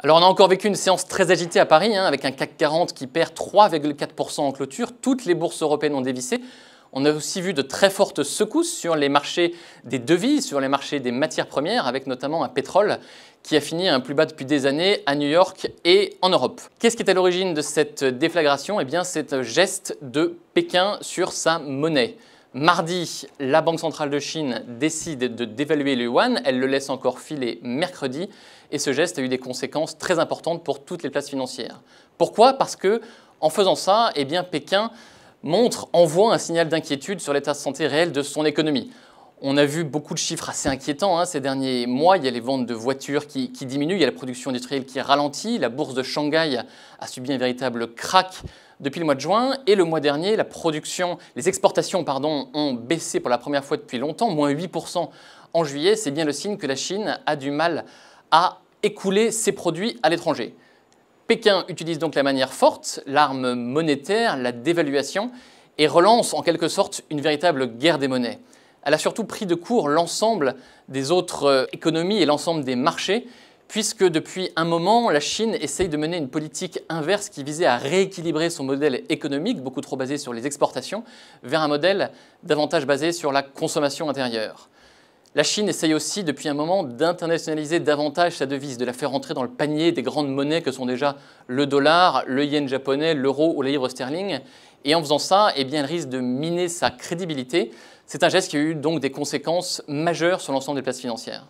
Alors on a encore vécu une séance très agitée à Paris, avec un CAC 40 qui perd 3,4% en clôture. Toutes les bourses européennes ont dévissé. On a aussi vu de très fortes secousses sur les marchés des devises, sur les marchés des matières premières, avec notamment un pétrole qui a fini à un plus bas depuis des années à New York et en Europe. Qu'est-ce qui est à l'origine de cette déflagration? Eh bien, c'est un geste de Pékin sur sa monnaie. Mardi, la Banque centrale de Chine décide de dévaluer le yuan, elle le laisse encore filer mercredi et ce geste a eu des conséquences très importantes pour toutes les places financières. Pourquoi? Parce que en faisant ça, eh bien, Pékin envoie un signal d'inquiétude sur l'état de santé réel de son économie. On a vu beaucoup de chiffres assez inquiétants ces derniers mois. Il y a les ventes de voitures qui diminuent, il y a la production industrielle qui ralentit, la bourse de Shanghai a subi un véritable krach depuis le mois de juin et le mois dernier, les exportations ont baissé pour la première fois depuis longtemps, moins 8% en juillet. C'est bien le signe que la Chine a du mal à écouler ses produits à l'étranger. Pékin utilise donc la manière forte, l'arme monétaire, la dévaluation, et relance en quelque sorte une véritable guerre des monnaies. Elle a surtout pris de court l'ensemble des autres économies et l'ensemble des marchés, puisque depuis un moment, la Chine essaye de mener une politique inverse qui visait à rééquilibrer son modèle économique, beaucoup trop basé sur les exportations, vers un modèle davantage basé sur la consommation intérieure. La Chine essaye aussi depuis un moment d'internationaliser davantage sa devise, de la faire entrer dans le panier des grandes monnaies que sont déjà le dollar, le yen japonais, l'euro ou la livre sterling. Et en faisant ça, eh bien, elle risque de miner sa crédibilité. C'est un geste qui a eu donc des conséquences majeures sur l'ensemble des places financières.